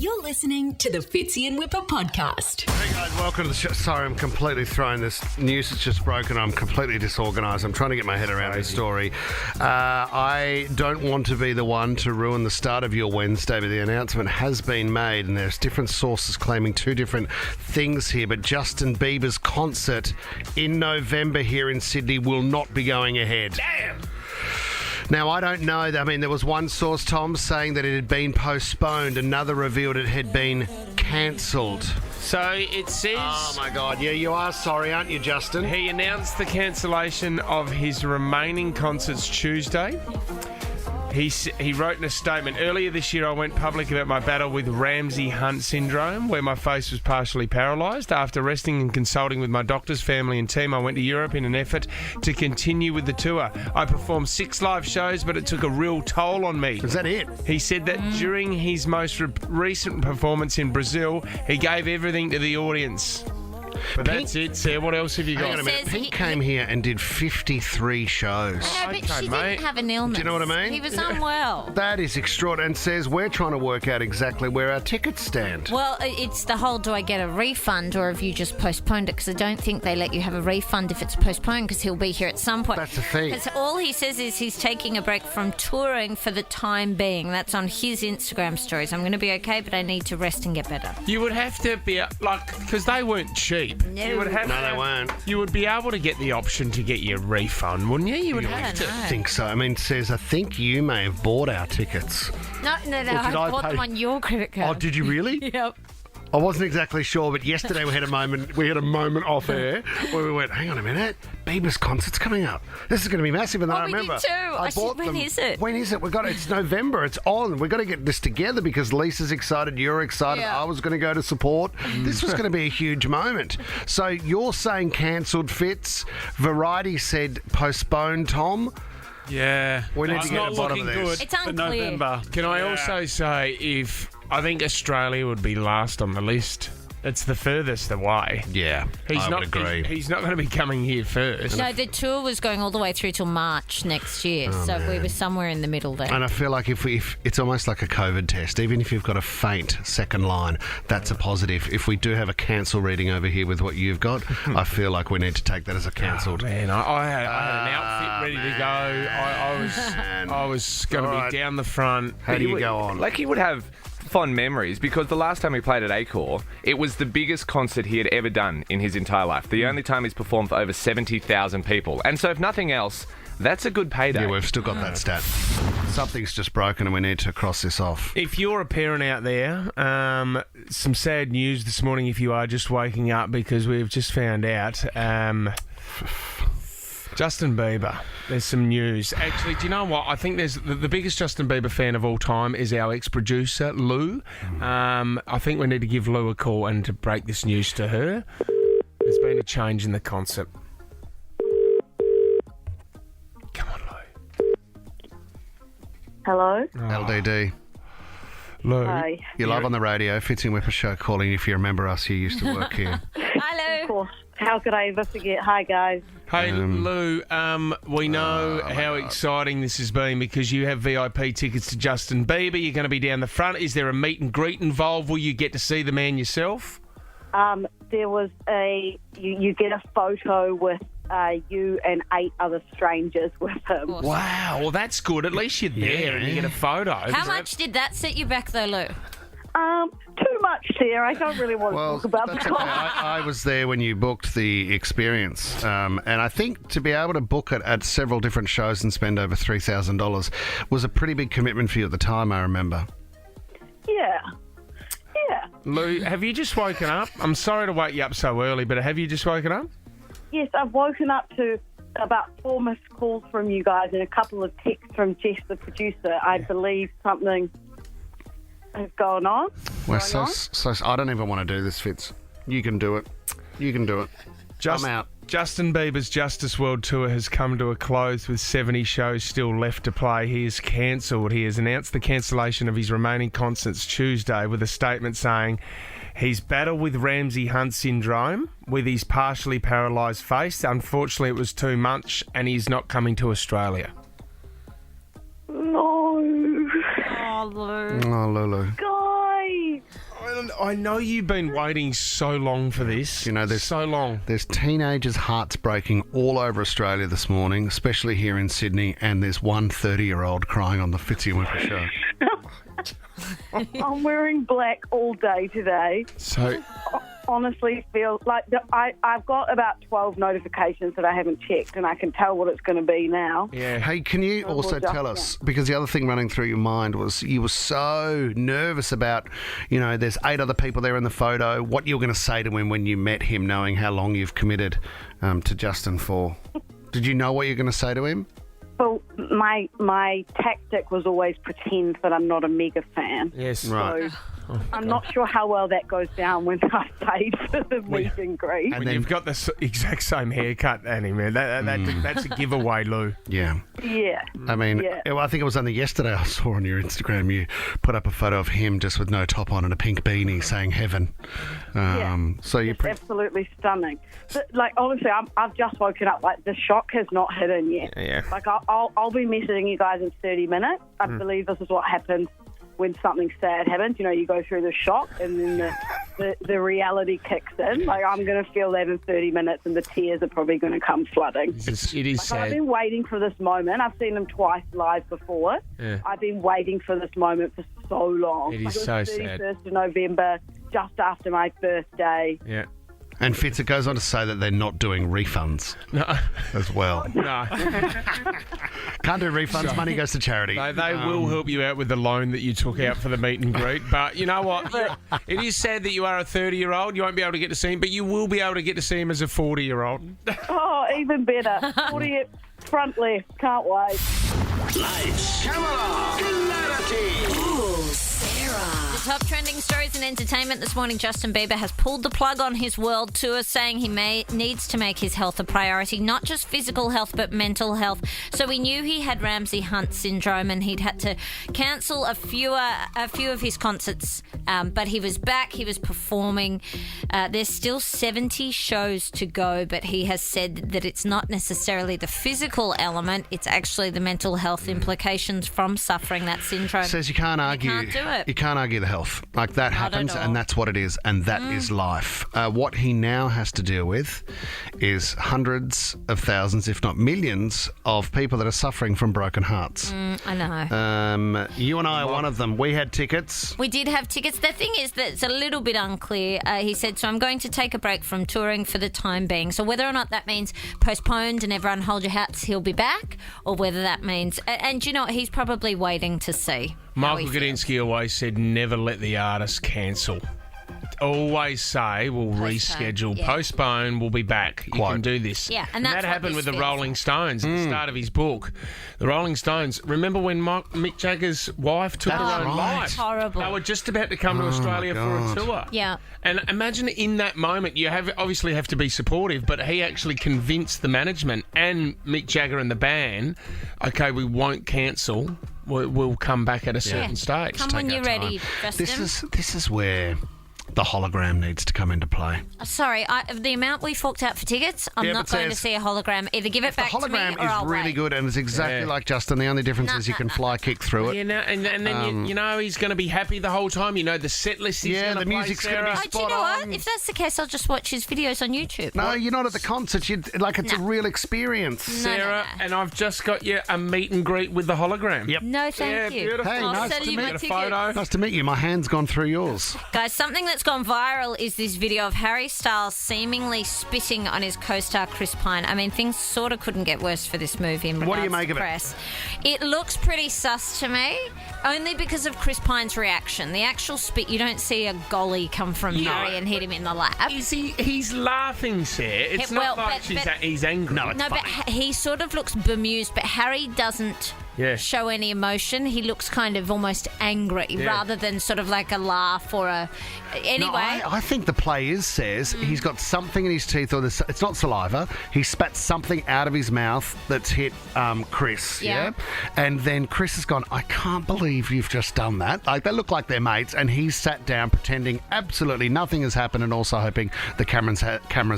You're listening to the Fitzy and Wippa podcast. Hey guys, welcome to the show. Sorry, I'm completely thrown. This news has just broken. I'm completely disorganised. I'm trying to get my head around this story. I don't want to be the one to ruin the start of your Wednesday, but the announcement has been made, and there's different sources claiming two different things here. But Justin Bieber's concert in November here in Sydney will not be going ahead. Damn! Now, I don't know. I mean, there was one source, Tom, saying that it had been postponed. Another revealed it had been cancelled. So it says... Oh, my God. Yeah, you are sorry, aren't you, Justin? He announced the cancellation of his remaining concerts Tuesday. He wrote in a statement, earlier this year I went public about my battle with Ramsay-Hunt syndrome, where my face was partially paralysed. After resting and consulting with my doctors, family and team, I went to Europe in an effort to continue with the tour. I performed 6 live shows, but it took a real toll on me. Is that it? He said that during his most recent performance in Brazil, he gave everything to the audience. But that's it, Sarah. What else have you got? Hang on a minute. Pete came here and did 53 shows. Yeah, but Okay, she mate. didn't have an illness. Do you know what I mean? He was unwell. That is extraordinary. And says we're trying to work out exactly where our tickets stand. Well, it's the whole, do I get a refund or have you just postponed it? Because I don't think they let you have a refund if it's postponed, because he'll be here at some point. That's the thing. Because all he says is he's taking a break from touring for the time being. That's on his Instagram stories. I'm going to be okay, but I need to rest and get better. You would have to be, because they weren't cheap. No. You would have No, they weren't. You would be able to get the option to get your refund, wouldn't you? You would I have don't to. know. I think so. I mean, says I think you may have bought our tickets. No, did I I bought pay- them on your credit card. Oh, did you really? Yep. I wasn't exactly sure, but yesterday we had a moment off air where we went, hang on a minute, Bieber's concert's coming up. This is going to be massive. And then Oh, I we remember did too. I said, bought when them. is it? When is it? It's November. It's on. We've got to get this together because Lisa's excited, you're excited, Yeah. I was going to go to support. This was going to be a huge moment. So you're saying cancelled, Fitz. Variety said postponed, Tom. Yeah. We need It's to get not to the bottom of looking this. good It's for unclear. November. Can I also say, I think Australia would be last on the list. It's the furthest away. Yeah, I would agree. He's not going to be coming here first. No, the tour was going all the way through till March next year, so we were somewhere in the middle there. And I feel like if it's almost like a COVID test, even if you've got a faint second line, that's a positive. If we do have a cancel reading over here with what you've got, I feel like we need to take that as a cancelled. Man, I had an outfit ready to go. I was going to All right. be down the front. How do you go on? Like, he would have fond memories because the last time he played at Accor, it was the biggest concert he had ever done in his entire life. The only time he's performed for over 70,000 people. And so if nothing else, that's a good payday. Yeah, we've still got that stat. Something's just broken and we need to cross this off. If you're a parent out there, some sad news this morning if you are just waking up, because we've just found out Justin Bieber, there's some news. Actually, do you know what? I think there's the biggest Justin Bieber fan of all time is our ex-producer, Lou. I think we need to give Lou a call and to break this news to her. There's been a change in the concert. Come on, Lou. Hello. LDD. Lou. Hi. You're live on the radio. Fitzy and Wippa show calling. If you remember us, you used to work here. Hello. Of course. How could I ever forget? Hi, guys. Hey, Lou, we know how exciting this has been because you have VIP tickets to Justin Bieber. You're going to be down the front. Is there a meet and greet involved? Will you get to see the man yourself? There was you get a photo with you and 8 other strangers with him. Wow, well, that's good. At least you're there and you get a photo. How much did that set you back, though, Lou? Too much there. I don't really want to talk about that's the okay. cost. I was there when you booked the experience, and I think to be able to book it at several different shows and spend over $3,000 was a pretty big commitment for you at the time, I remember. Yeah. Lou, have you just woken up? I'm sorry to wake you up so early, but have you just woken up? Yes, I've woken up to about 4 missed calls from you guys and a couple of texts from Jess, the producer. I believe something has gone on. We're so I don't even want to do this, Fitz. You can do it. You can do it. I'm out. Justin Bieber's Justice World Tour has come to a close with 70 shows still left to play. He is cancelled. He has announced the cancellation of his remaining concerts Tuesday with a statement saying he's battled with Ramsay-Hunt syndrome with his partially paralysed face. Unfortunately, it was too much and he's not coming to Australia. No. Oh, Lou. Oh, Lulu. Guys. I know you've been waiting so long for this. You know, there's so long. There's teenagers' hearts breaking all over Australia this morning, especially here in Sydney, and there's one 30-year-old crying on the Fitzy and Wippa show. I'm wearing black all day today. So, Honestly, feels like I've got about 12 notifications that I haven't checked, and I can tell what it's going to be now. yeah. Hey, can you also tell us, because the other thing running through your mind was you were so nervous about, you know, there's 8 other people there in the photo, what you were going to say to him when you met him, knowing how long you've committed to Justin for. Did you know what you were going to say to him? Well, my tactic was always pretend that I'm not a mega fan. Yes. Right. So I'm not sure how well that goes down when I paid for the meet and greet. When you've got the exact same haircut, Annie, man, that's a giveaway, Lou. Yeah. Yeah. I mean, Yeah. I think it was only yesterday I saw on your Instagram you put up a photo of him just with no top on and a pink beanie saying heaven. So you It's absolutely stunning. But, like, honestly, I've just woken up. Like, the shock has not hit in yet. Yeah. Like, I'll be messaging you guys in 30 minutes. I believe this is what happens when something sad happens. You know, you go through the shock and then the reality kicks in. Like, I'm going to feel that in 30 minutes and the tears are probably going to come flooding. It is I've sad. been waiting for this moment. I've seen him twice live before. Yeah. I've been waiting for this moment for so long. It is was so sad. 31st of November, just after my birthday. Yeah. And Fitz, it goes on to say that they're not doing refunds No. as well. No. Can't do refunds, money goes to charity. They will help you out with the loan that you took out for the meet and greet. But you know what? It is sad that you are a 30-year-old. You won't be able to get to see him, but you will be able to get to see him as a 40-year-old. Oh, even better. 40 front left. Can't wait. Lights, camera, clarity. The top trending stories in entertainment this morning. Justin Bieber has pulled the plug on his world tour, saying he needs to make his health a priority, not just physical health but mental health. So we knew he had Ramsay Hunt syndrome and he'd had to cancel a few of his concerts, but he was back, he was performing. There's still 70 shows to go, but he has said that it's not necessarily the physical element, it's actually the mental health implications from suffering that syndrome. Says you can't argue. can't do it. You can't argue the health. Like, that Not at happens, all. and that's what it is, and that is life. What he now has to deal with is hundreds of thousands, if not millions, of people that are suffering from broken hearts. I know. You and I are one of them. We had tickets. We did have tickets. The thing is that it's a little bit unclear. He said, so I'm going to take a break from touring for the time being. So whether or not that means postponed and everyone hold your hats, he'll be back, or whether that means... And you know what? He's probably waiting to see. how he Michael feels. Gudinski always said, never let the artist cancel. Always say, we'll reschedule, yeah. postpone, we'll be back. You Quite. can do this. Yeah, and that's that what happened this with the feels Rolling like. Stones at the start of his book. The Rolling Stones, remember when Mick Jagger's wife took her That's own right. life? Horrible. They were just about to come to Australia for a tour. Yeah. And imagine in that moment, you obviously have to be supportive, but he actually convinced the management and Mick Jagger and the band, okay, we won't cancel. We'll come back at a certain stage. Come when you're ready, Justin. This is where the hologram needs to come into play. Sorry, the amount we forked out for tickets, I'm Yeah, not but going to says- see a hologram. Either give it The back to me hologram or I'll is really wait. good, and it's exactly Yeah. like Justin. The only difference is you can fly kick through it. You know, and then you know he's going to be happy the whole time. You know the set list is Yeah, going to the play, music's gonna Sarah. be Do you spot know what? on. If that's the case, I'll just watch his videos on YouTube. No, you're not at the concert. It's a real experience. Sarah, no. and I've just got you a meet and greet with the hologram. Yep. No, thank Yeah, you. beautiful. Hey, I'll nice sell to you meet my you. A tickets. photo. Nice to meet you. My hand's gone through yours. Guys, something that's gone viral is this video of Harry Styles seemingly spitting on his co-star Chris Pine. I mean, things sort of couldn't get worse for this movie in regards What do you make to of it? press. It looks pretty sus to me, only because of Chris Pine's reaction. The actual spit, you don't see a golly come from Harry and hit him in the lap. He's laughing, Sarah. It's Yeah, well, not like but- he's angry. No, it's No, but funny. he sort of looks bemused, but Harry doesn't Yeah. show any emotion. He looks kind of almost angry rather than sort of like a laugh or a... Anyway. No, I think the play says he's got something in his teeth, or it's not saliva. He spat something out of his mouth that's hit Chris. Yeah. And then Chris has gone, I can't believe you've just done that. Like, they look like they're mates, and he's sat down pretending absolutely nothing has happened, and also hoping the cameras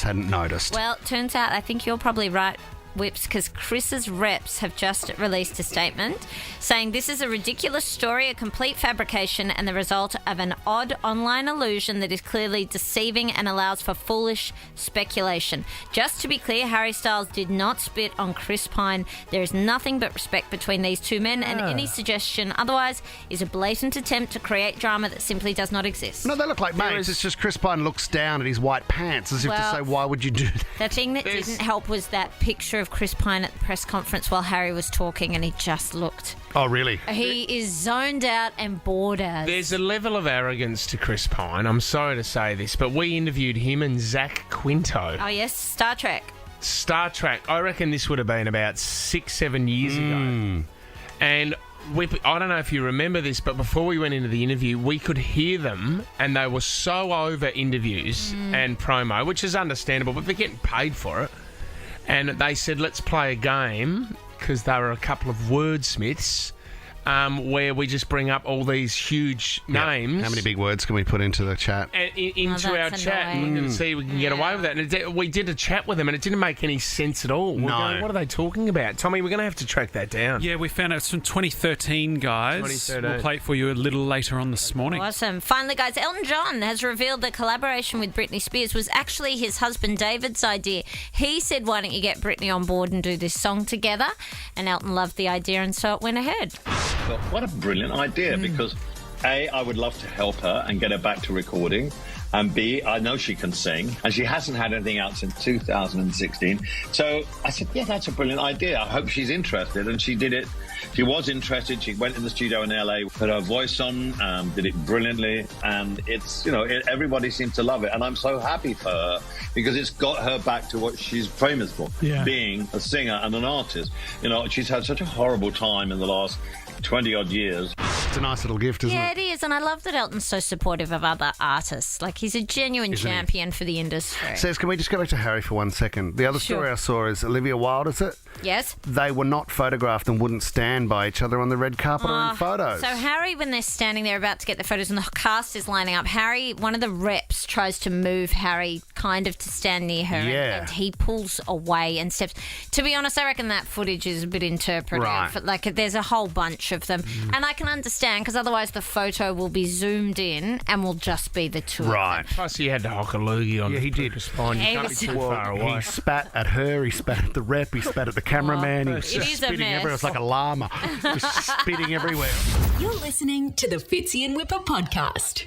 hadn't noticed. Well, turns out I think you're probably right Whips because Chris's reps have just released a statement saying this is a ridiculous story, a complete fabrication, and the result of an odd online illusion that is clearly deceiving and allows for foolish speculation. Just to be clear, Harry Styles did not spit on Chris Pine. There is nothing but respect between these two men, and any suggestion otherwise is a blatant attempt to create drama that simply does not exist. No, they look like mates. It's just Chris Pine looks down at his white pants as if to say, why would you do that? The thing that didn't help was that picture of Chris Pine at the press conference while Harry was talking, and he just looked... Oh, really? He is zoned out and bored as. There's a level of arrogance to Chris Pine. I'm sorry to say this, but we interviewed him and Zach Quinto. Oh, yes, Star Trek. I reckon this would have been about 6-7 years ago. And I don't know if you remember this, but before we went into the interview, we could hear them, and they were so over interviews and promo, which is understandable, but they're getting paid for it. And they said, let's play a game, because they were a couple of wordsmiths, where we just bring up all these huge names. How many big words can we put into the chat? And into our chat, and we're going to see if we can get away with that. And we did a chat with them, and it didn't make any sense at all. We're going, what are they talking about? Tommy, we're going to have to track that down. Yeah, we found out it's from 2013, guys. 2013. We'll play it for you a little later on this morning. Awesome. Finally, guys, Elton John has revealed that collaboration with Britney Spears was actually his husband David's idea. He said, why don't you get Britney on board and do this song together? And Elton loved the idea, and so it went ahead. Well, what a brilliant idea, because A, I would love to help her and get her back to recording, and B, I know she can sing, and she hasn't had anything out since 2016. So I said, yeah, that's a brilliant idea. I hope she's interested, and she did it. She was interested. She went in the studio in LA, put her voice on, did it brilliantly, and it's, everybody seems to love it, and I'm so happy for her because it's got her back to what she's famous for, being a singer and an artist. She's had such a horrible time in the last 20-odd years. It's a nice little gift, isn't it? Yeah, it is, and I love that Elton's so supportive of other artists. Like, he's a genuine champion for the industry. Says, can we just go back to Harry for 1 second? The other story I saw is Olivia Wilde, is it? Yes. They were not photographed and wouldn't stand by each other on the red carpet or in photos. So Harry, when they're standing there about to get the photos and the cast is lining up, Harry, one of the reps tries to move Harry kind of to stand near her, and he pulls away and steps. To be honest, I reckon that footage is a bit interpretive. Right. Like, there's a whole bunch of them. And I can understand, because otherwise the photo will be zoomed in and will just be the two of them. Plus, he had to hock a loogie on Chris Pine. You can't be too far away. He spat at her, he spat at the rep, he spat at the cameraman, he was just spitting everywhere. It was like a llama, just spitting everywhere. You're listening to the Fitzy and Wippa podcast.